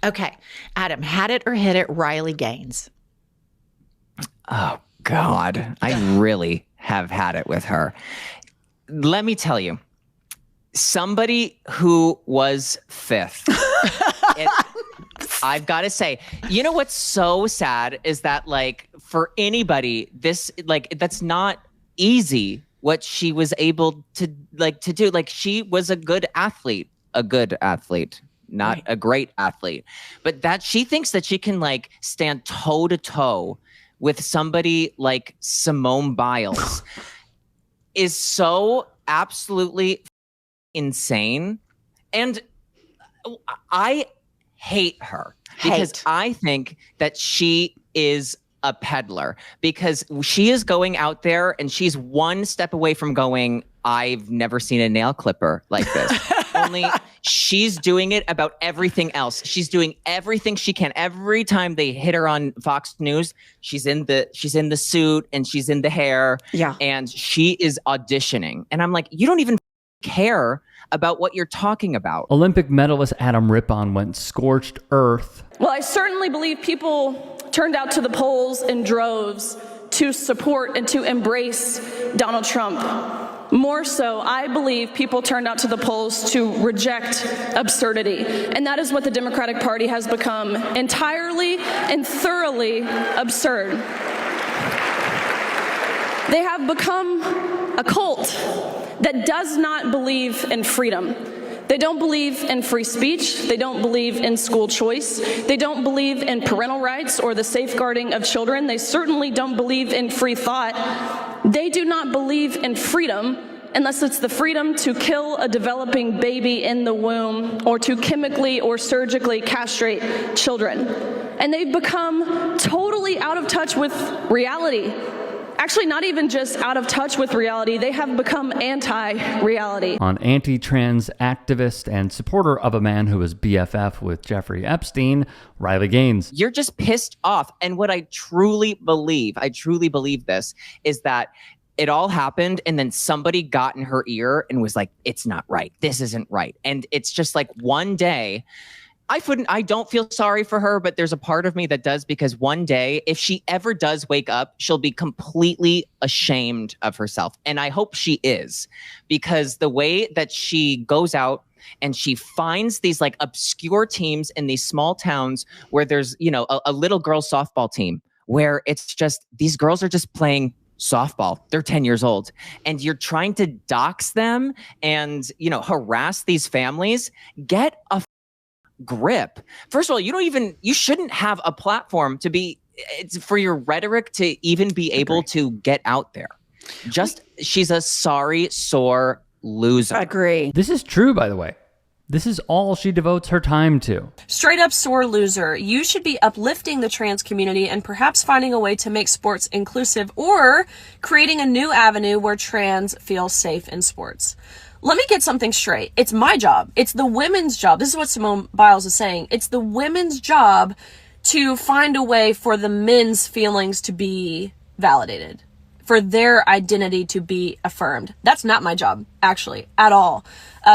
Okay, Adam, had it or hit it, Riley Gaines. Oh, God. I really have had it with her. Let me tell you, somebody who was fifth. I've got to say, you know what's so sad is that, like, for anybody, this, like, that's not easy what she was able to do. Like, she was a good athlete, not right. A great athlete, but that she thinks that she can, like, stand toe to toe with somebody like Simone Biles is so absolutely insane. And I hate her because I think that she is a peddler, because she is going out there and she's one step away from going, I've never seen a nail clipper like this. Only she's doing it about everything else. She's doing everything she can. Every time they hit her on Fox News, she's in the suit and she's in the hair. Yeah. And she is auditioning. And I'm like, you don't even care about what you're talking about. Olympic medalist Adam Rippon went scorched earth. Well, I certainly believe people turned out to the polls in droves to support and to embrace Donald Trump. More so, I believe people turned out to the polls to reject absurdity. And that is what the Democratic Party has become, entirely and thoroughly absurd. They have become a cult that does not believe in freedom. They don't believe in free speech. They don't believe in school choice. They don't believe in parental rights or the safeguarding of children. They certainly don't believe in free thought. They do not believe in freedom unless it's the freedom to kill a developing baby in the womb or to chemically or surgically castrate children. And they've become totally out of touch with reality. Actually, not even just out of touch with reality, they have become anti-reality. On anti-trans activist and supporter of a man who was BFF with Jeffrey Epstein, Riley Gaines. You're just pissed off. And what I truly believe this, is that it all happened and then somebody got in her ear and was like, it's not right. This isn't right. And it's just like one day, I don't feel sorry for her, but there's a part of me that does, because one day, if she ever does wake up, she'll be completely ashamed of herself. And I hope she is, because the way that she goes out and she finds these like obscure teams in these small towns where there's, you know, a little girls softball team where it's just, these girls are just playing softball. They're 10 years old, and you're trying to dox them and, you know, harass these families. Get a grip. First of all, you shouldn't have a platform to be, it's for your rhetoric to even be able to get out there. She's a sorry, sore loser. Agree. This is true, by the way. This is all she devotes her time to. Straight up sore loser. You should be uplifting the trans community and perhaps finding a way to make sports inclusive, or creating a new avenue where trans feel safe in sports. Let me get something straight. It's my job. It's the women's job. This is what Simone Biles is saying. It's the women's job to find a way for the men's feelings to be validated, for their identity to be affirmed. That's not my job, actually, at all.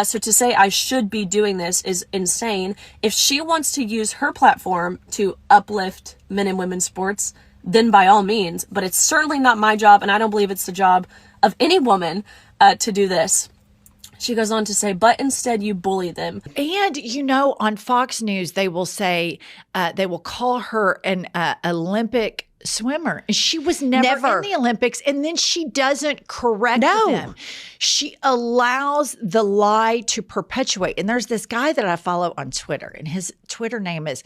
So to say I should be doing this is insane. If she wants to use her platform to uplift men and women's sports, then by all means. But it's certainly not my job, and I don't believe it's the job of any woman to do this. She goes on to say, but instead you bully them. And, you know, on Fox News, they will say, they will call her an Olympic swimmer. She was never in the Olympics. And then she doesn't correct them. She allows the lie to perpetuate. And there's this guy that I follow on Twitter, and his Twitter name is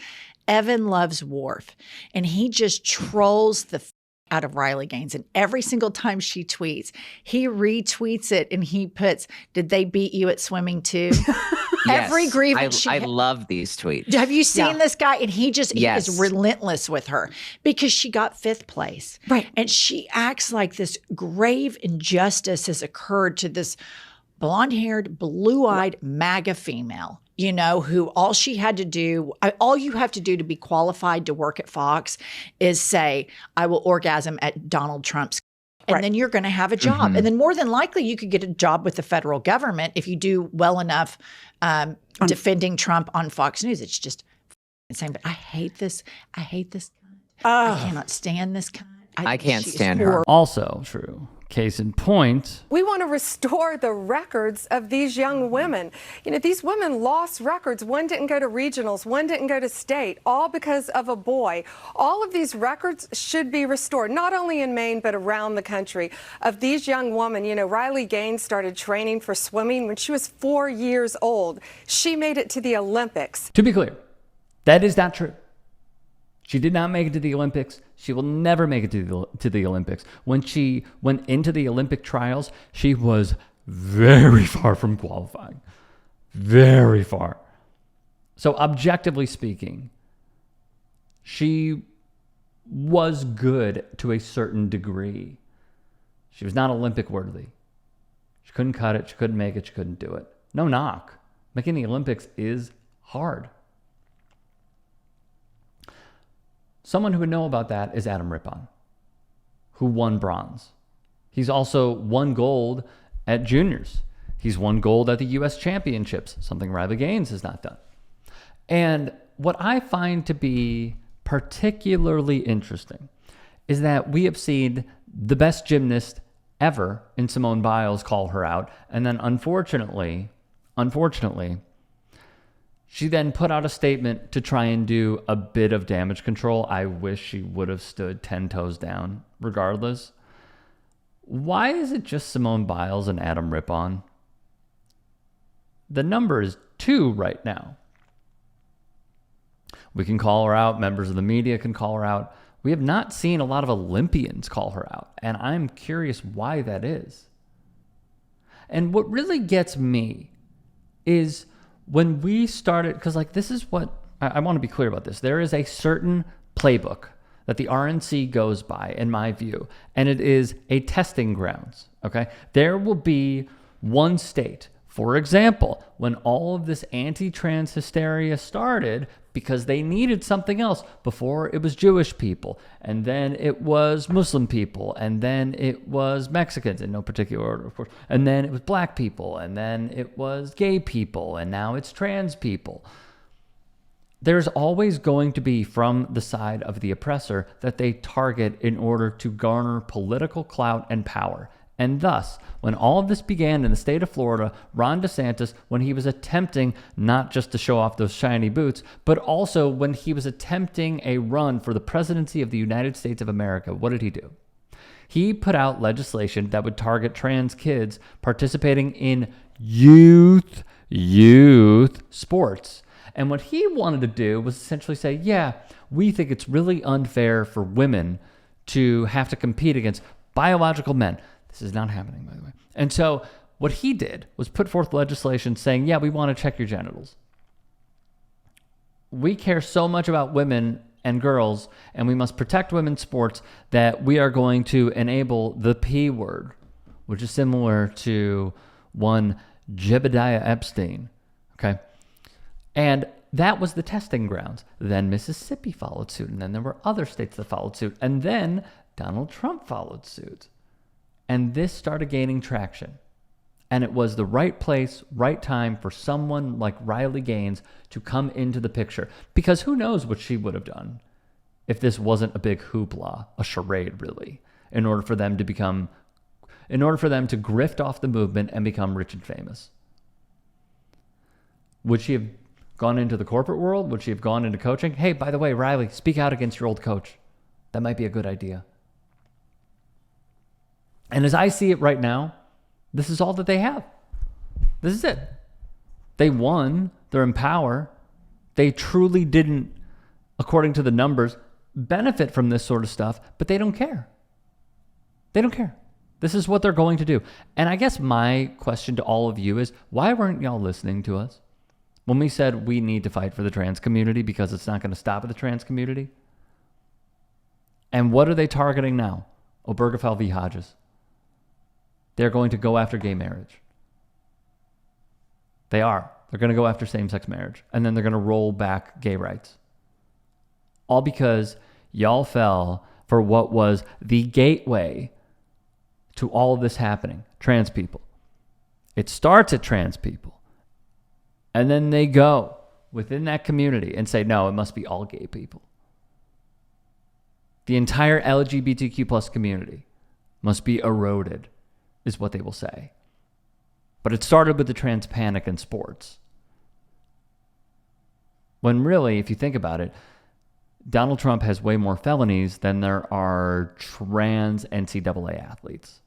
Evan Loves Wharf. And he just trolls the out of Riley Gaines. And every single time she tweets, he retweets it and he puts, did they beat you at swimming too? Yes, every grievance. I love these tweets. Have you seen this guy? And he is relentless with her because she got fifth place. Right. And she acts like this grave injustice has occurred to this blonde-haired, blue-eyed MAGA female, you know, who all you have to do to be qualified to work at Fox is say, I will orgasm at Donald Trump's. And then you're going to have a job. Mm-hmm. And then more than likely, you could get a job with the federal government if you do well enough defending Trump on Fox News. It's just Same, but I hate this. I cannot stand this kind. I can't stand her. Also true. Case in point. We want to restore the records of these young women. You know, these women lost records. One didn't go to regionals, one didn't go to state, all because of a boy. All of these records should be restored, not only in Maine, but around the country, of these young women. You know, Riley Gaines started training for swimming when she was 4 years old. She made it to the Olympics. To be clear, that is not true. She did not make it to the Olympics. She will never make it to the Olympics. When she went into the Olympic trials, she was very far from qualifying. Very far. So objectively speaking, she was good to a certain degree. She was not Olympic worthy. She couldn't cut it. She couldn't make it. She couldn't do it. No knock. Making the Olympics is hard. Someone who would know about that is Adam Rippon, who won bronze. He's also won gold at juniors. He's won gold at the U.S. Championships, something Riley Gaines has not done. And what I find to be particularly interesting is that we have seen the best gymnast ever in Simone Biles call her out. And then unfortunately, she then put out a statement to try and do a bit of damage control. I wish she would have stood 10 toes down regardless. Why is it just Simone Biles and Adam Rippon? The number is 2 right now. We can call her out. Members of the media can call her out. We have not seen a lot of Olympians call her out. And I'm curious why that is. And what really gets me is when we started, because like this is what, I want to be clear about this. There is a certain playbook that the RNC goes by, in my view, and it is a testing grounds, okay? There will be one state, for example, when all of this anti-trans hysteria started, because they needed something else. Before it was Jewish people, and then it was Muslim people, and then it was Mexicans in no particular order, of course, and then it was black people, and then it was gay people, and now it's trans people. There's always going to be from the side of the oppressor that they target in order to garner political clout and power. And thus, when all of this began in the state of Florida, Ron DeSantis, when he was attempting not just to show off those shiny boots, but also when he was attempting a run for the presidency of the United States of America, what did he do? He put out legislation that would target trans kids participating in youth sports. And what he wanted to do was essentially say, yeah, we think it's really unfair for women to have to compete against biological men. This is not happening, by the way. And so what he did was put forth legislation saying, yeah, we want to check your genitals. We care so much about women and girls, and we must protect women's sports that we are going to enable the P word, which is similar to one Jebediah Epstein. Okay. And that was the testing grounds. Then Mississippi followed suit, and then there were other states that followed suit, and then Donald Trump followed suit. And this started gaining traction. And it was the right place, right time for someone like Riley Gaines to come into the picture. Because who knows what she would have done if this wasn't a big hoopla, a charade really, in order for them to grift off the movement and become rich and famous. Would she have gone into the corporate world? Would she have gone into coaching? Hey, by the way, Riley, speak out against your old coach. That might be a good idea. And as I see it right now, this is all that they have. This is it. They won. They're in power. They truly didn't, according to the numbers, benefit from this sort of stuff, but they don't care. They don't care. This is what they're going to do. And I guess my question to all of you is, why weren't y'all listening to us when we said we need to fight for the trans community because it's not going to stop at the trans community? And what are they targeting now? Obergefell v. Hodges. They're going to go after gay marriage. They are. They're going to go after same-sex marriage. And then they're going to roll back gay rights. All because y'all fell for what was the gateway to all of this happening. Trans people. It starts at trans people. And then they go within that community and say, no, it must be all gay people. The entire LGBTQ plus community must be eroded, is what they will say. But it started with the trans panic in sports. When really, if you think about it, Donald Trump has way more felonies than there are trans NCAA athletes.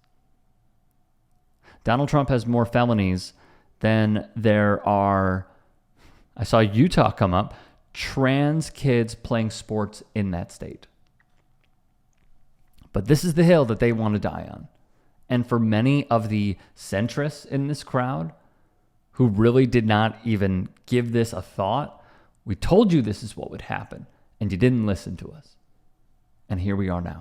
Donald Trump has more felonies than there are, I saw Utah come up, trans kids playing sports in that state. But this is the hill that they want to die on. And for many of the centrists in this crowd who really did not even give this a thought, we told you this is what would happen, and you didn't listen to us. And here we are now.